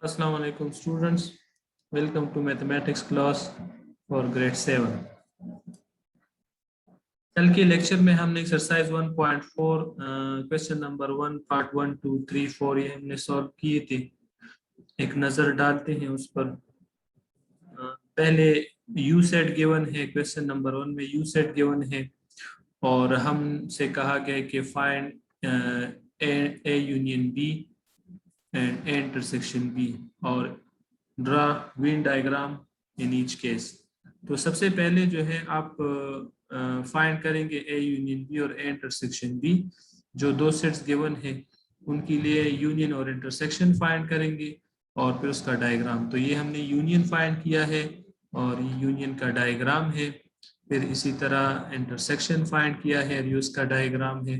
Assalamu alaikum students, welcome to mathematics class for grade 7. कल के lecture में हमने एक्सरसाइज 1.4 क्वेश्चन नंबर 1 पार्ट 1 2 3 4 ये हमने सॉल्व किए थे। एक नज़र डालते हैं उस पर। पहले यू सेट गिवन है, क्वेश्चन नंबर 1 में यू सेट गिवन है और हमसे कहा गया कि find A union B and A intersection B और draw Venn diagram in each case. तो सबसे पहले जो है आप फाइंड करेंगे ए यूनियन बी और ए इंटरसेक्शन बी। जो दो सेट्स गिवन है उनके लिए यूनियन और इंटरसेक्शन फाइंड करेंगे और फिर उसका डायग्राम। तो ये हमने यूनियन फाइंड किया है और ये यूनियन का डायग्राम है। फिर इसी तरह इंटरसेक्शन फाइंड किया है और ये उसका डायग्राम है।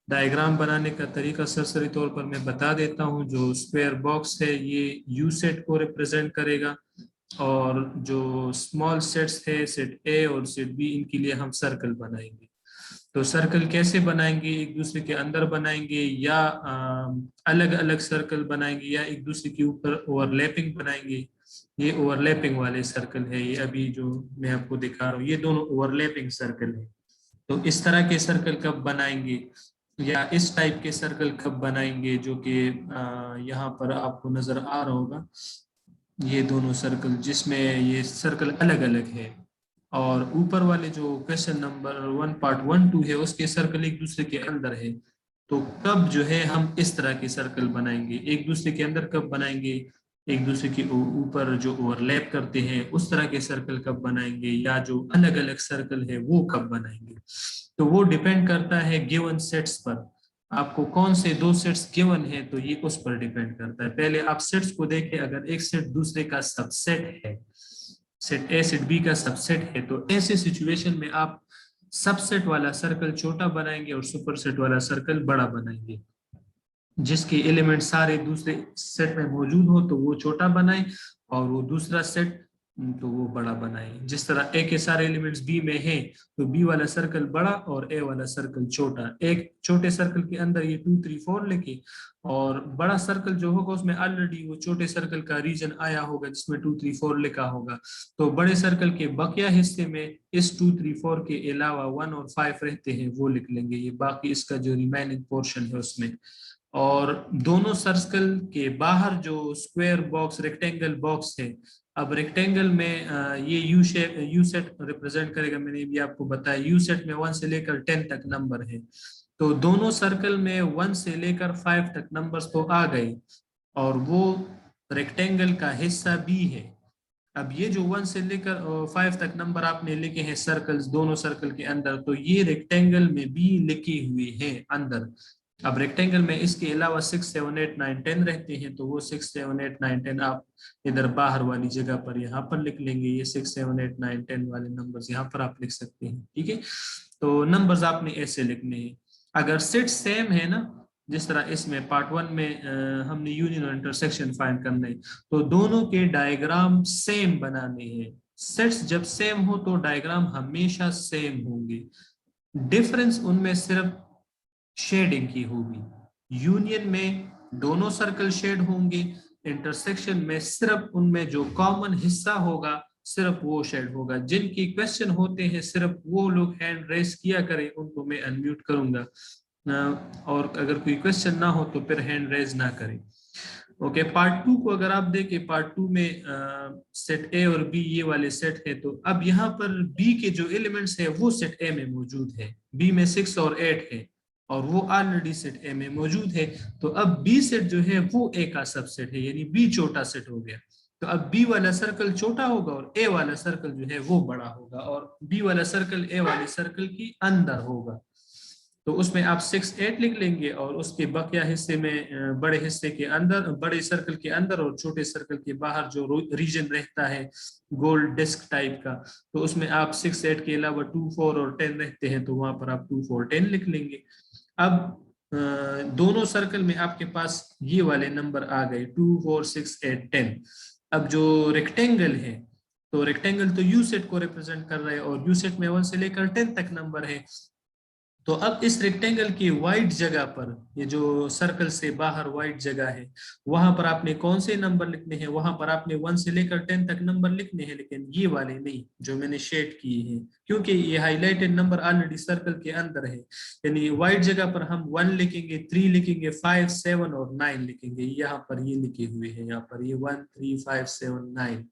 डायग्राम बनाने का तरीका सरसरी तौर पर मैं बता देता हूँ। जो स्क्वायर बॉक्स है ये यू सेट को रिप्रेजेंट करेगा और जो स्मॉल सेट्स है सेट ए और सेट बी, इनके लिए हम सर्कल बनाएंगे। तो सर्कल कैसे बनाएंगे? एक दूसरे के अंदर बनाएंगे या अलग अलग सर्कल बनाएंगे या एक दूसरे के ऊपर ओवरलैपिंग बनाएंगे। ये ओवरलैपिंग वाले सर्कल है, ये अभी जो मैं आपको दिखा रहा हूँ ये दोनों ओवरलैपिंग सर्कल है। तो इस तरह के सर्कल कब बनाएंगे या इस टाइप के सर्कल कब बनाएंगे, जो कि यहाँ पर आपको नजर आ रहा होगा। ये दोनों सर्कल जिसमें ये सर्कल अलग अलग है और ऊपर वाले जो क्वेश्चन नंबर 1 पार्ट 1 2 है उसके सर्कल एक दूसरे के अंदर है। तो कब जो है हम इस तरह के सर्कल बनाएंगे, एक दूसरे के अंदर कब बनाएंगे, एक दूसरे के ऊपर जो ओवरलैप करते हैं उस तरह के सर्कल कब बनाएंगे, या जो अलग अलग सर्कल है वो कब बनाएंगे। तो वो डिपेंड करता है गिवन सेट्स पर। आपको कौन से दो सेट्स गिवन है तो ये उस पर डिपेंड करता है। पहले आप सेट्स को देखें, अगर एक सेट दूसरे का सबसेट है, सेट ए सेट बी का सबसेट है, तो ऐसे सिचुएशन में आप सबसेट वाला सर्कल छोटा बनाएंगे और सुपरसेट वाला सर्कल बड़ा बनाएंगे। जिसके एलिमेंट सारे दूसरे सेट में मौजूद हो तो वो छोटा बनाए और वो दूसरा सेट तो वो बड़ा बनाए। जिस तरह ए के सारे एलिमेंट्स बी में हैं तो बी वाला सर्कल बड़ा और ए वाला सर्कल छोटा। एक छोटे सर्कल के अंदर ये 2 3 4 लिखे और बड़ा सर्कल जो होगा उसमें ऑलरेडी वो छोटे सर्कल का रीजन आया होगा जिसमें 2 3 4 लिखा होगा। तो बड़े सर्कल के बकिया हिस्से में इस 2 3 4 के अलावा 1 और 5 रहते हैं वो लिख लेंगे, ये बाकी इसका जो रिमेनिंग पोर्शन है उसमें। और दोनों सर्कल के बाहर जो स्क्वायर बॉक्स रेक्टेंगल बॉक्स है, अब रेक्टेंगल में ये यू सेट रिप्रेजेंट करेगा। मैंने भी आपको बताया यू सेट में 1 से लेकर 10 तक नंबर है। तो दोनों सर्कल में 1 से लेकर 5 तक नंबर्स तो आ गए और वो रेक्टेंगल का हिस्सा भी है। अब ये जो 1 से लेकर 5 तक नंबर आपने लिखे हैं सर्कल्स दोनों सर्कल के अंदर, तो ये रेक्टेंगल में भी लिखे हुए हैं अंदर। अब रेक्टेंगल में इसके अलावा 6 7 8 9 10 रहते हैं, तो वो 6 7 8 9 10 आप इधर बाहर वाली जगह पर यहाँ पर लिख लेंगे। ये 6 7 8 9 10 वाले नंबर्स यहाँ पर आप लिख सकते हैं, ठीक है। तो नंबर्स आपने ऐसे लिखने हैं। अगर सेट सेम है ना, जिस तरह इसमें पार्ट 1 में हमने यूनियन और इंटरसेक्शन फाइंड करने, तो दोनों के डायग्राम सेम बनाने हैं। सेट्स जब सेम हो तो डायग्राम हमेशा सेम होंगे। डिफरेंस उनमें सिर्फ शेडिंग की होगी। यूनियन में दोनों सर्कल शेड होंगे, इंटरसेक्शन में सिर्फ उनमें जो कॉमन हिस्सा होगा सिर्फ वो शेड होगा। जिनकी क्वेश्चन होते हैं सिर्फ वो लोग हैंड रेस किया करें, उनको मैं अनम्यूट करूंगा और अगर कोई क्वेश्चन ना हो तो फिर हैंड रेज ना करें। ओके, पार्ट 2 को अगर आप देखें, पार्ट 2 में सेट ए और बी ये वाले सेट है। तो अब यहाँ पर बी के जो एलिमेंट्स है वो सेट ए में मौजूद है। बी में 6 और 8 है और वो ऑलरेडी सेट ए में मौजूद है। तो अब बी सेट जो है वो ए का सबसेट है, यानी बी छोटा सेट हो गया। तो अब बी वाला सर्कल छोटा होगा और ए वाला सर्कल जो है वो बड़ा होगा और बी वाला सर्कल ए वाले सर्कल की अंदर होगा। तो उसमें आप 6 8 लिख लेंगे और उसके बकिया हिस्से में बड़े हिस्से के अंदर, बड़े सर्कल के अंदर और छोटे सर्कल के बाहर जो रीजन रहता है गोल डिस्क टाइप का, तो उसमें आप 6 8 के अलावा 2 4 और 10 रहते हैं, तो वहां पर आप 2 4 10 लिख लेंगे। अब दोनों सर्कल में आपके पास ये वाले नंबर आ गए 2 4 6 8 10। अब जो रेक्टेंगल है, तो रेक्टेंगल तो यू सेट को रिप्रेजेंट कर रहा है और यू सेट में 1 से लेकर 10 तक नंबर है। तो अब इस रेक्टेंगल की वाइट जगह पर, ये जो सर्कल से बाहर वाइट जगह है, वहां पर आपने कौन से नंबर लिखने हैं? वहां पर आपने 1 से लेकर 10 तक नंबर लिखने हैं, लेकिन ये वाले नहीं जो मैंने शेड किए हैं, क्योंकि ये हाईलाइटेड नंबर ऑलरेडी सर्कल के अंदर है। यानी वाइट जगह पर हम 1 लिखेंगे, 3 लिखेंगे, 5, 7 और 9 लिखेंगे। यहाँ पर ये लिखे हुए हैं, यहाँ पर ये 1, 3, 5, 7, 9।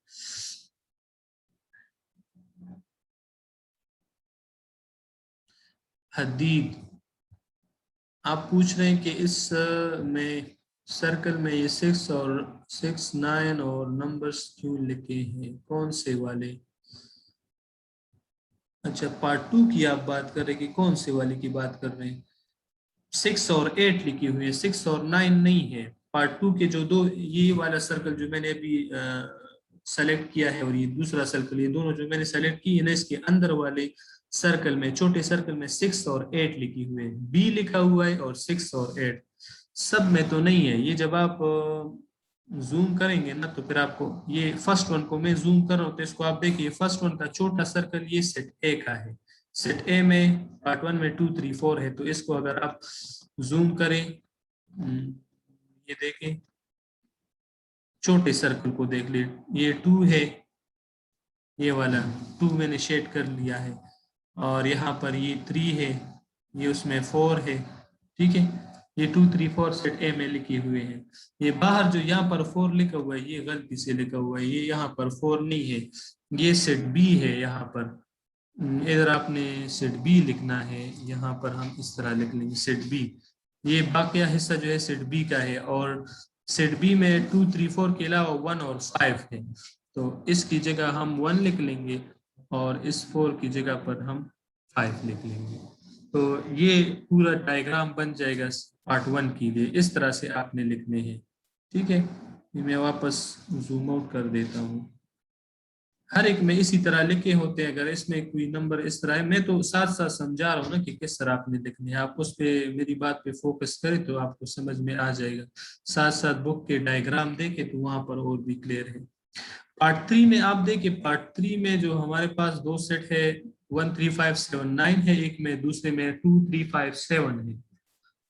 हदीद, आप पूछ रहे हैं कि इस में सर्कल में ये 6 और 6, 9 और नंबर्स क्यों लिखे हैं, कौन से वाले? अच्छा, पार्ट 2 की आप बात कर रहे हैं कि कौन से वाले की बात कर रहे हैं? 6 और 8 लिखी हुई है, 6 और 9 नहीं है। पार्ट 2 के जो दो, ये वाला सर्कल जो मैंने अभी सेलेक्ट किया है और ये दूसरा सर्कल, ये दोनों जो मैंने सेलेक्ट की है ना, इसके अंदर वाले सर्कल में, छोटे सर्कल में 6 और 8 लिखी हुई है, बी लिखा हुआ है और 6 और 8 सब में तो नहीं है। ये जब आप जूम करेंगे ना तो फिर आपको, ये फर्स्ट वन को मैं जूम कर रहा हूँ तो इसको आप देखिए, फर्स्ट वन का छोटा सर्कल ये सेट ए का है। सेट ए में पार्ट 1 में 2, 3, 4 है, तो इसको अगर आप जूम करें, ये देखें, छोटे सर्कल को देख ले, ये 2 है, ये वाला 2 मैंने शेड कर लिया है, और यहाँ पर ये 3 है, ये उसमें 4 है, ठीक है। ये 2, 3, 4 सेट ए में लिखे हुए हैं। ये बाहर जो यहाँ पर 4 लिखा हुआ है, ये गलती से लिखा हुआ है, ये यहाँ पर 4 नहीं है, ये सेट बी है। यहाँ पर इधर आपने सेट बी लिखना है, यहाँ पर हम इस तरह लिख लेंगे सेट बी। ये बाकिया हिस्सा जो है सेट बी का है, और सेट बी में 2, 3, 4 के अलावा 1 और 5 है, तो इसकी जगह हम 1 लिख लेंगे और इस 4 की जगह पर हम 5 लिख लेंगे। तो ये पूरा डायग्राम बन जाएगा पार्ट 1 के लिए। इस तरह से आपने लिखने हैं, ठीक है। मैं वापस जूम आउट कर देता हूँ। हर एक में इसी तरह लिखे होते हैं। अगर इसमें कोई नंबर इस तरह है, मैं तो साथ साथ समझा रहा हूँ ना कि किस तरह आपने लिखने हैं, आप उस पे मेरी बात पे फोकस करें तो आपको समझ में आ जाएगा। साथ साथ बुक के डायग्राम देखे तो वहां पर और भी क्लियर है। पार्ट 3 में आप देखिए, पार्ट 3 में जो हमारे पास दो सेट है, 1, 3, 5, 7, 9 है, एक में दूसरे में 2, 3, 5, 7 है।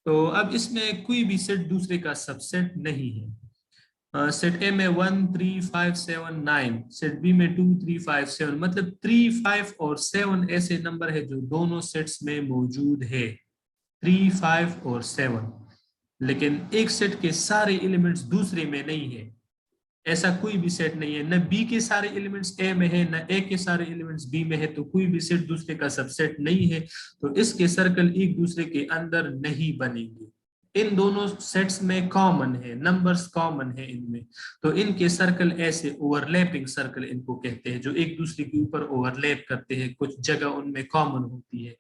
तो अब इसमें कोई भी सेट दूसरे का सबसेट नहीं है। सेट ए में 1, 3, 5, 7, 9, सेट बी में 2, 3, 5, 7, मतलब 3, 5 और 7 ऐसे नंबर है जो दोनों सेट्स में मौजूद है, 3, 5 और 7। लेकिन एक सेट के सारे एलिमेंट्स दूसरे में नहीं है। ऐसा कोई भी सेट नहीं है, न बी के सारे एलिमेंट्स ए में है, न ए के सारे एलिमेंट्स बी में है, तो कोई भी सेट दूसरे का सबसेट नहीं है। तो इसके सर्कल एक दूसरे के अंदर नहीं बनेंगे। इन दोनों सेट्स में कॉमन है, नंबर्स कॉमन है इनमें, तो इनके सर्कल ऐसे ओवरलैपिंग सर्कल इनको कहते हैं, जो एक दूसरे के ऊपर ओवरलैप करते हैं, कुछ जगह उनमें कॉमन होती है,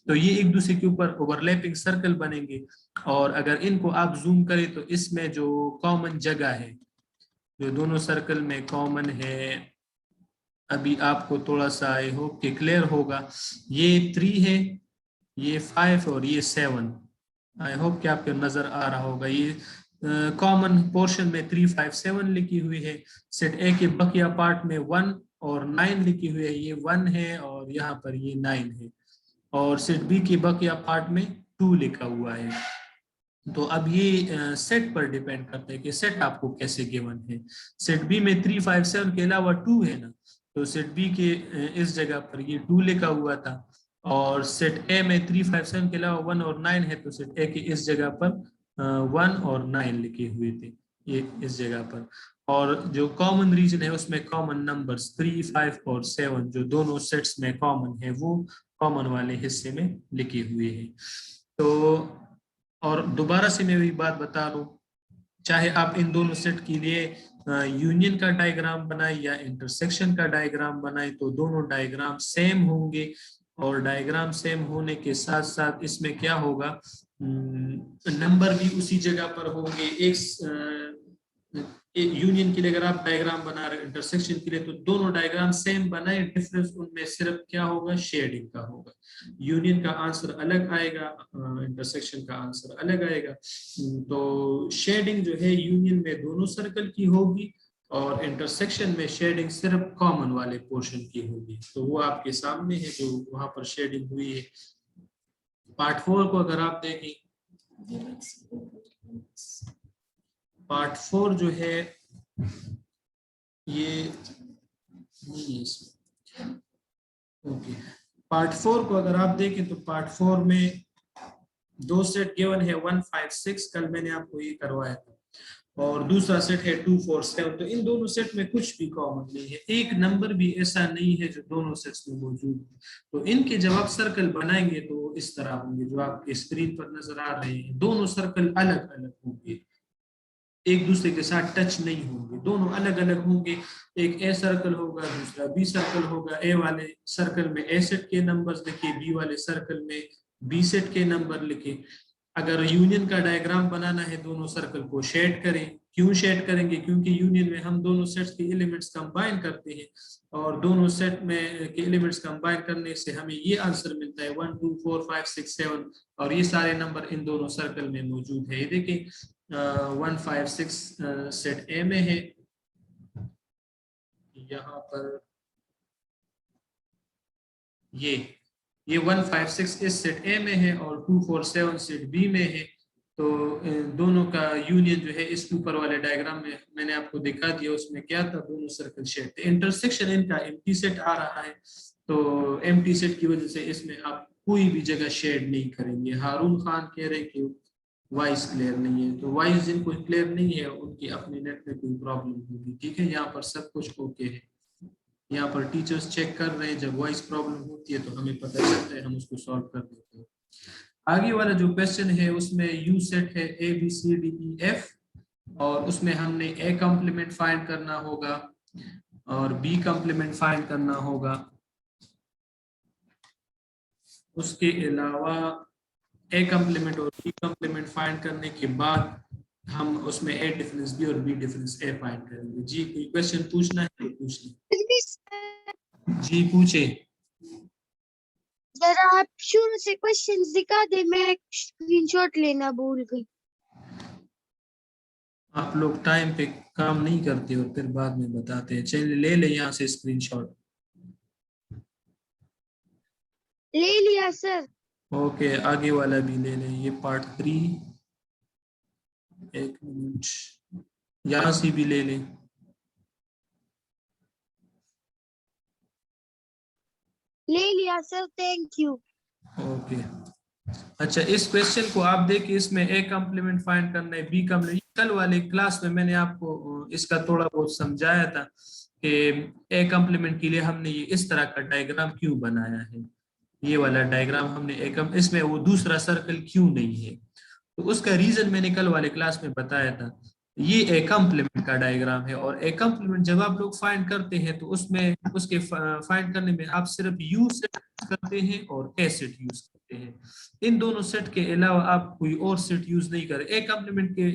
तो ये एक दूसरे के ऊपर ओवरलैपिंग सर्कल बनेंगे। और अगर इनको आप जूम करें तो इसमें जो कॉमन जगह है, जो दोनों सर्कल में कॉमन है, अभी आपको थोड़ा सा आई होप कि क्लियर होगा, ये 3 है, ये 5 और ये 7। आई होप कि आपको नजर आ रहा होगा। ये कॉमन पोर्शन में 3, 5, 7 लिखी हुई है। सेट ए के बकिया पार्ट में 1 और 9 लिखी हुई है, ये 1 है और यहाँ पर ये 9 है। और सेट बी के बकिया पार्ट में 2 लिखा हुआ है। तो अब ये सेट पर डिपेंड करता है कि सेट आपको कैसे गिवन है। सेट बी में 3, 5, 7 के अलावा 2 है ना, तो सेट बी के इस जगह पर ये 2 लिखा हुआ था, और सेट ए में 3, 5, 7 के अलावा 1 और 9 है, तो सेट ए की इस जगह पर 1 और 9 लिखे हुए थे, ये इस जगह पर। और जो कॉमन रीजन है उसमें कॉमन नंबर्स 3, 5 और 7 जो दोनों सेट्स में कॉमन है, वो कॉमन वाले हिस्से में लिखे हुए हैं। तो और दोबारा से मैं वही बात बता रहा हूँ, चाहे आप इन दोनों सेट के लिए यूनियन का डायग्राम बनाए या इंटरसेक्शन का डायग्राम बनाए, तो दोनों डायग्राम सेम होंगे। और डायग्राम सेम होने के साथ साथ इसमें क्या होगा, नंबर भी उसी जगह पर होंगे। एक यूनियन के लिए अगर आप डायग्राम बना रहे हो, इंटरसेक्शन के लिए, तो दोनों डायग्राम सेम बनाए, डिफरेंस उनमें सिर्फ क्या होगा, शेडिंग का होगा। यूनियन का आंसर अलग आएगा, इंटरसेक्शन का आंसर अलग आएगा। तो शेडिंग जो है यूनियन में दोनों सर्कल की होगी, और इंटरसेक्शन में शेडिंग सिर्फ कॉमन वाले पोर्शन की होगी। तो वो आपके सामने है जो वहां पर शेडिंग हुई है। पार्ट 4 को अगर आप देखें, पार्ट 4 जो है ये नहीं है इसमें। ओके, पार्ट 4 को अगर आप देखें तो पार्ट 4 में दो सेट गिवन है 1, 5, 6, कल मैंने आपको ये करवाया था, और दूसरा सेट है 2, 4, 7। तो इन दोनों सेट में कुछ भी कॉमन नहीं है, एक नंबर भी ऐसा नहीं है जो दोनों सेट्स में मौजूद है। तो इनके जब आप सर्कल बनाएंगे तो इस तरह होंगे जो आपके स्क्रीन पर नजर आ रहे हैं। दोनों सर्कल अलग अलग होंगे, एक दूसरे के साथ टच नहीं होंगे, दोनों अलग अलग होंगे। एक ए सर्कल होगा, दूसरा बी सर्कल होगा। ए वाले सर्कल में ए सेट के नंबर्स लिखे, बी वाले सर्कल में बी सेट के नंबर लिखे। अगर यूनियन का डायग्राम बनाना है, दोनों सर्कल को शेड करें। क्यों शेड करेंगे? क्योंकि यूनियन में हम दोनों सेट्स के एलिमेंट्स कंबाइन करते हैं, और दोनों सेट में के एलिमेंट्स कंबाइन करने से हमें ये आंसर मिलता है 1, 2, 4, 5, 6, 7, और ये सारे नंबर इन दोनों सर्कल में मौजूद है। ये देखिए 1, 5, 6 सेट ए में है, यहाँ पर ये 1, 5, 6 इस सेट ए में है, और 2, 4, 7 सेट बी में है। तो दोनों का यूनियन जो है इस ऊपर वाले डायग्राम में मैंने आपको दिखा दिया, उसमें क्या था, दोनों सर्कल शेड थे। इंटरसेक्शन इनका एम्प्टी सेट आ रहा है, तो एम्प्टी सेट की वजह से इसमें आप कोई भी जगह शेड नहीं करेंगे। हारून खान कह रहे कि वॉइस क्लियर नहीं है, तो वॉइस जिनको क्लियर नहीं है उनकी अपने नेट में कोई प्रॉब्लम होगी। ठीक है, यहाँ पर सब कुछ ओके है, यहाँ पर टीचर्स चेक कर रहे हैं। जब वॉइस प्रॉब्लम होती है तो हमें पता चलता है, हम उसको सॉल्व कर देते हैं। आगे वाला जो क्वेश्चन है उसमें यू सेट है A B C D E F, और उसमें हमने ए कॉम्प्लीमेंट फाइंड करना होगा और बी कॉम्प्लीमेंट फाइंड करना होगा। उसके अलावा ए कॉम्प्लीमेंट और बी कॉम्प्लीमेंट फाइंड करने के बाद हम उसमें ए डिफरेंस बी और बी डिफरेंस ए फाइंड करेंगे। जी कोई क्वेश्चन पूछना है तो पूछ लें। जी पूछे। जरा आप शुरू से क्वेश्चंस दिखा दे, मैं स्क्रीनशॉट लेना भूल गई। आप लोग टाइम पे काम नहीं करते और फिर बाद में बताते हैं। चलिए ले ले यहाँ से स्क्रीनशॉट। ले लिया सर। ओके, आगे वाला भी ले लें, ये पार्ट 3। एक मिनट, यहाँ से भी ले लें। ले लिया सर, थैंक यू। ओके, अच्छा इस क्वेश्चन को आप देखिए, इसमें ए कॉम्प्लीमेंट फाइंड करना है, बी कॉम्प्लीमेंट। कल वाले क्लास में मैंने आपको इसका थोड़ा बहुत समझाया था कि ए कॉम्प्लीमेंट के लिए हमने ये इस तरह का डायग्राम क्यों बनाया है। ये वाला डायग्राम हमने इसमें वो दूसरा सर्कल क्यों नहीं है, तो उसका रीजन मैंने कल वाले क्लास में बताया था। ये ए कॉम्प्लीमेंट का डायग्राम है, और ए कॉम्प्लीमेंट जब आप लोग फाइंड करते हैं तो उसमें उसके फाइंड करने में आप सिर्फ यू सेट करते हैं और ए सेट यूज करते हैं। इन दोनों सेट के अलावा आप कोई और सेट यूज नहीं करें। ए कॉम्प्लीमेंट के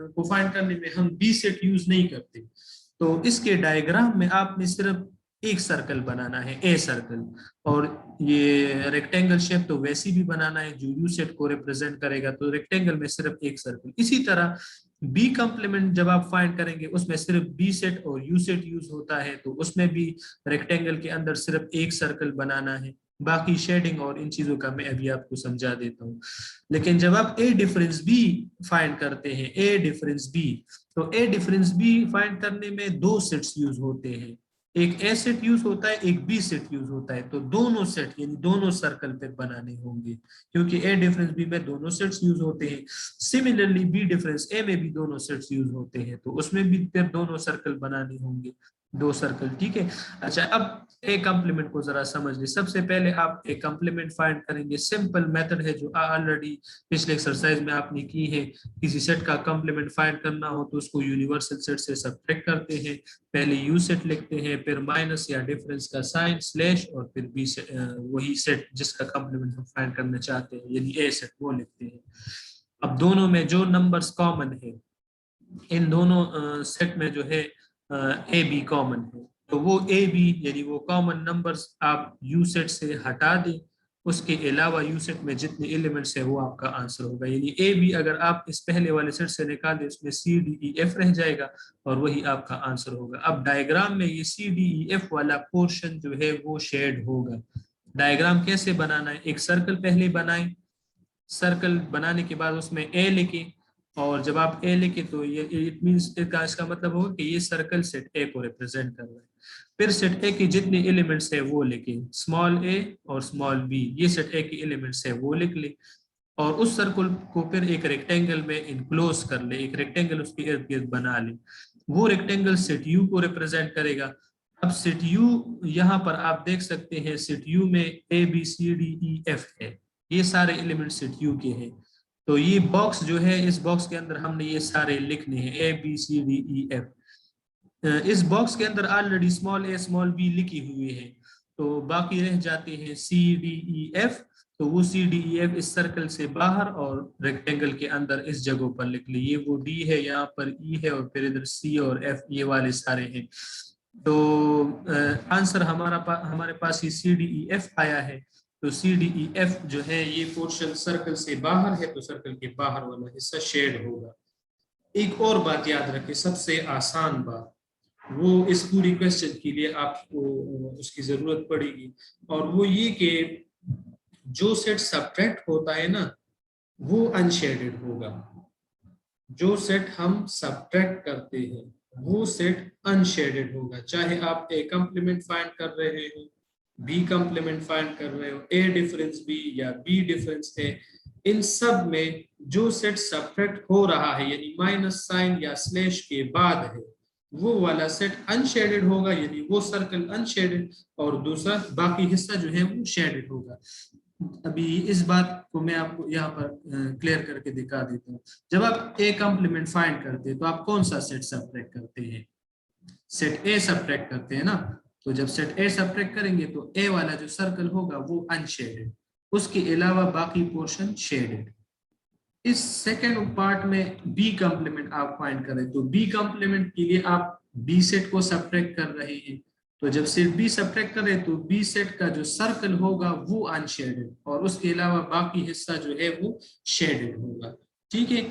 को फाइंड करने में हम बी सेट यूज नहीं करते। तो इसके डायग्राम में आपने सिर्फ एक सर्कल बनाना है, ए सर्कल, और ये रेक्टेंगल शेप तो वैसी भी बनाना है जो यू सेट को रिप्रेजेंट करेगा, तो रेक्टेंगल में सिर्फ एक सर्कल। इसी तरह बी कॉम्प्लीमेंट जब आप फाइंड करेंगे उसमें सिर्फ बी सेट और यू सेट यूज होता है, तो उसमें भी रेक्टेंगल के अंदर सिर्फ एक सर्कल बनाना है। बाकी शेडिंग और इन चीजों का मैं अभी आपको समझा देता हूँ। लेकिन जब आप ए डिफरेंस बी फाइंड करते हैं, ए डिफरेंस बी, तो ए डिफरेंस बी फाइंड करने में दो सेट्स यूज होते हैं, एक ए सेट यूज होता है, एक बी सेट यूज होता है। तो दोनों सेट यानी दोनों सर्कल पे बनाने होंगे, क्योंकि ए डिफरेंस बी में दोनों सेट्स यूज होते हैं। सिमिलरली बी डिफरेंस ए में भी दोनों सेट्स यूज होते हैं, तो उसमें भी फिर दोनों सर्कल बनाने होंगे, दो सर्कल। ठीक है, अच्छा अब ए कॉम्प्लीमेंट को जरा समझ ले। सबसे पहले आप ए कॉम्प्लीमेंट फाइंड करेंगे। सिंपल मेथड है जो ऑलरेडी पिछले एक्सरसाइज में आपने की है। किसी सेट का कॉम्प्लीमेंट फाइंड करना हो तो उसको यूनिवर्सल सेट से सब्ट्रैक्ट करते हैं, पहले यू सेट लिखते हैं, फिर माइनस या डिफरेंस का साइन स्लैश, और फिर बी सेट, वही सेट जिसका कॉम्प्लीमेंट हम फाइंड करना चाहते हैं यानी ए सेट, वो लिखते हैं। अब दोनों में जो नंबर्स कॉमन है, इन दोनों सेट में जो है ए बी कॉमन है, तो वो ए बी यानी वो कॉमन नंबर्स आप यू सेट से हटा दें। उसके अलावा यू सेट में जितने एलिमेंट्स है वो आपका आंसर होगा। यानी ए बी अगर आप इस पहले वाले सेट से निकाल दें, उसमें सी डी ई एफ रह जाएगा और वही आपका आंसर होगा। अब डायग्राम में ये सी डी ई एफ वाला पोर्शन जो है वो शेड होगा। डायग्राम कैसे बनाना है, एक सर्कल पहले बनाएं, सर्कल बनाने के बाद उसमें ए लिखे, और जब आप ए लिखे तो ये इट मींस इसका मतलब होगा कि ये सर्कल सेट ए को रिप्रेजेंट कर रहा है। फिर सेट ए की जितनी एलिमेंट्स है वो लिखे, स्मॉल ए और स्मॉल बी, ये सेट ए की एलिमेंट्स है वो लिख ले, और उस सर्कल को फिर एक रेक्टेंगल में इनक्लोज कर ले, एक रेक्टेंगल उसके इर्द गिर्द बना ले। वो रेक्टेंगल सेट यू को रिप्रेजेंट करेगा। अब सेट यू यहाँ पर आप देख सकते हैं, सेट यू में A B C D E F है, ये सारे एलिमेंट सेट यू के हैं। तो ये बॉक्स जो है, इस बॉक्स के अंदर हमने ये सारे लिखने हैं, A B C D E F. इस बॉक्स के अंदर already small A small B लिखी हुई है, तो बाकी रह जाते हैं सी डी ई एफ। तो वो सी डी ई एफ इस सर्कल से बाहर और रेक्टेंगल के अंदर इस जगह पर लिख ली। ये वो डी है, यहाँ पर ई है, और फिर इधर सी और एफ ये वाले सारे हैं। तो आंसर हमारे पास ही सी डी ई एफ आया है। तो सी डी ई एफ जो है ये पोर्शन सर्कल से बाहर है, तो सर्कल के बाहर वाला हिस्सा शेड होगा। एक और बात याद रखें, सबसे आसान बात, वो इस पूरी क्वेश्चन के लिए आपको उसकी जरूरत पड़ेगी, और वो ये कि जो सेट सब्ट्रैक्ट होता है ना वो अनशेडेड होगा। जो सेट हम सब्ट्रैक्ट करते हैं वो सेट अनशेडेड होगा, चाहे आप ए कंप्लीमेंट फाइंड कर रहे हो, बी कंप्लीमेंट फाइंड कर रहे हो, ए डिफरेंस बी या बी डिफरेंस ए, इन सब में जो सेट सब्ट्रैक्ट हो रहा है यानी माइनस साइन या स्लैश के बाद है, वो वाला सेट अनशेडेड होगा, यानी वो सर्कल अनशेडेड, और दूसरा बाकी हिस्सा जो है वो शेडेड होगा। अभी इस बात को मैं आपको यहाँ पर क्लियर करके दिखा देता हूँ। जब आप ए कंप्लीमेंट फाइंड करते हैं तो आप कौन सा सेट सब्ट्रैक्ट करते हैं? सेट ए सब्ट्रैक्ट करते हैं ना। तो जब सेट ए सब्ट्रैक्ट करेंगे तो ए वाला जो सर्कल होगा वो अनशेडेड, उसके अलावा बाकी पोर्शन शेडेड। इस सेकेंड पार्ट में बी कंप्लीमेंट आप फाइंड करें, तो बी कंप्लीमेंट के लिए आप बी सेट को सब्ट्रैक्ट कर रहे हैं। तो जब सेट बी सब्ट्रैक्ट करें तो बी सेट का जो सर्कल होगा वो अनशेडेड, और उसके अलावा बाकी हिस्सा जो है वो शेडेड होगा। ठीक है,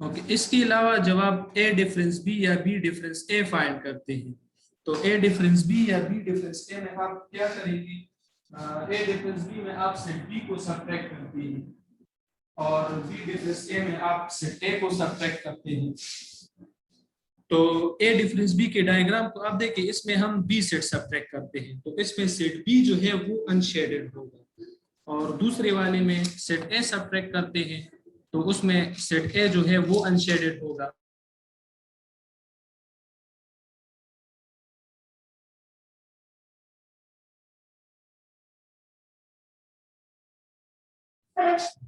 ओके। इसके अलावा जब आप ए डिफरेंस बी या बी डिफरेंस ए फाइंड करते हैं, तो ए डिफरेंस बी या बी डिफरेंस ए में आप क्या करेंगे? ए डिफरेंस बी में आप सेट बी को सब्ट्रैक्ट करते हैं, और बी डिफरेंस ए में आप सेट ए को सब्ट्रैक्ट करते हैं। तो ए डिफरेंस बी के डायग्राम को आप देखिए, इसमें हम बी सेट सब्ट्रैक्ट करते हैं, तो इसमें सेट बी जो है वो अनशेडेड होगा, और दूसरे वाले में सेट ए सब्ट्रैक्ट करते हैं तो उसमें सेट ए जो है वो अनशेडेड होगा।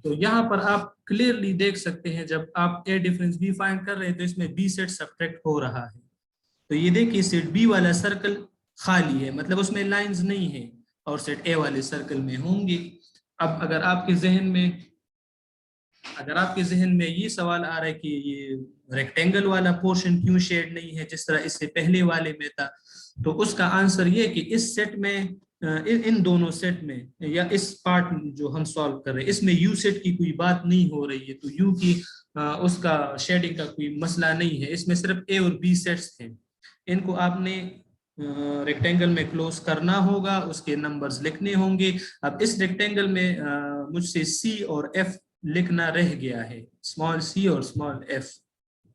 तो यहाँ पर आप क्लियरली देख सकते हैं, जब आप ए डिफरेंस बी फाइंड कर रहे हैं तो इसमें बी सेट सब्ट्रैक्ट हो रहा है। तो ये देखिए सेट बी वाला सर्कल खाली है, मतलब उसमें लाइंस नहीं है, और सेट ए वाले सर्कल में होंगे। अब अगर आपके जहन में ये सवाल आ रहा है कि ये रेक्टेंगल वाला पोर्शन क्यों शेड नहीं है जिस तरह इससे पहले वाले में था, तो उसका आंसर ये कि इस सेट में इन दोनों सेट में या इस पार्ट जो हम सॉल्व कर रहे हैं इसमें यू सेट की कोई बात नहीं हो रही है, तो यू की उसका शेडिंग का कोई मसला नहीं है। इसमें सिर्फ ए और बी सेट्स हैं, इनको आपने रेक्टेंगल में क्लोज करना होगा, उसके नंबर्स लिखने होंगे। अब इस रेक्टेंगल में मुझसे सी और एफ लिखना रह गया है, स्मॉल सी और small F,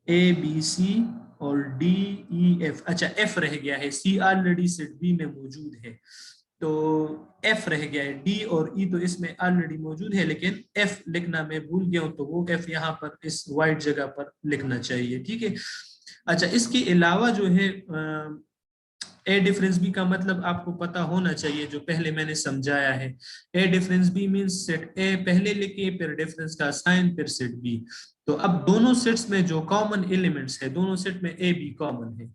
A B C और डी ई एफ। अच्छा, एफ रह गया है, सी ऑलरेडी सेट बी में मौजूद है, तो एफ रह गया है। डी और ई तो इसमें ऑलरेडी मौजूद है, लेकिन एफ लिखना मैं भूल गया हूं, तो वो एफ यहाँ पर इस वाइट जगह पर लिखना चाहिए। ठीक है। अच्छा, इसके अलावा जो है ए डिफरेंस बी का मतलब आपको पता होना चाहिए, जो पहले मैंने समझाया है। A difference B means set A पहले लिखे, फिर डिफरेंस का साइन, फिर सेट बी। तो अब दोनों सेट्स में जो कॉमन एलिमेंट्स है, दोनों सेट में ए बी कॉमन है,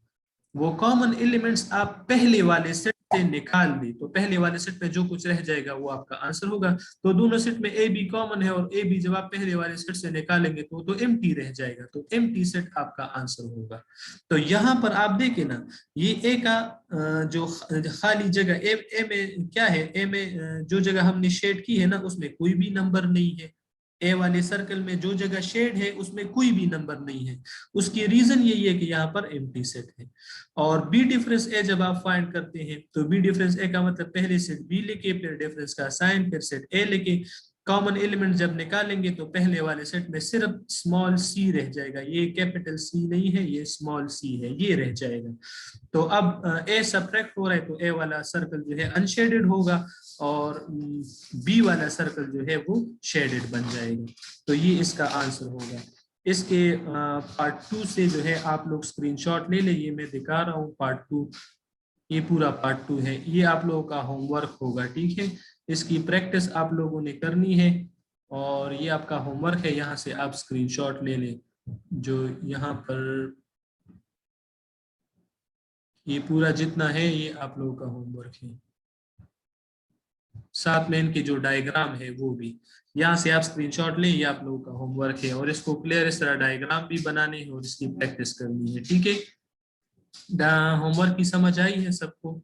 वो कॉमन एलिमेंट्स आप पहले वाले सेट से निकाल दी तो पहले वाले सेट में जो कुछ रह जाएगा वो आपका आंसर होगा। तो दोनों सेट में ए बी कॉमन है और ए बी जब आप पहले वाले सेट से निकालेंगे तो एम्प्टी रह जाएगा, तो एम्प्टी सेट आपका आंसर होगा। तो यहाँ पर आप देखें ना, ये ए का जो खाली जगह ए में क्या है, ए में जो जगह हमने शेड की है ना उसमें कोई भी नंबर नहीं है। ए वाले सर्कल में जो जगह शेड है उसमें कोई भी नंबर नहीं है। उसकी रीजन यही है कि यहाँ पर एम्प्टी सेट है। और बी डिफरेंस ए जब आप फाइंड करते हैं तो बी डिफरेंस ए का मतलब पहले सेट बी लेके फिर डिफरेंस का साइन फिर सेट ए लेके कॉमन एलिमेंट जब निकालेंगे तो पहले वाले सेट में सिर्फ स्मॉल सी रह जाएगा, ये कैपिटल सी नहीं है, ये स्मॉल सी है, ये रह जाएगा। तो अब ए सब्ट्रैक्ट हो रहा है तो ए वाला सर्कल जो है अनशेडेड होगा और बी वाला सर्कल जो है वो शेडेड बन जाएगा। तो ये इसका आंसर होगा। इसके पार्ट 2 से जो है आप लोग स्क्रीनशॉट ले लें, ये मैं दिखा रहा हूँ पार्ट 2, ये पूरा पार्ट 2 है, ये आप लोगों का होमवर्क होगा, ठीक है। इसकी प्रैक्टिस आप लोगों ने करनी है और ये आपका होमवर्क है, यहाँ से आप स्क्रीनशॉट ले लें। जो यहाँ पर ये पूरा जितना है ये आप लोगों का होमवर्क है, साथ में इनके जो डायग्राम है वो भी यहाँ से आप स्क्रीनशॉट लें, ये आप लोगों का होमवर्क है। और इसको क्लियर इस तरह डायग्राम भी बनाने हैं और इसकी प्रैक्टिस करनी है, ठीक है। होमवर्क की समझ आई है सबको?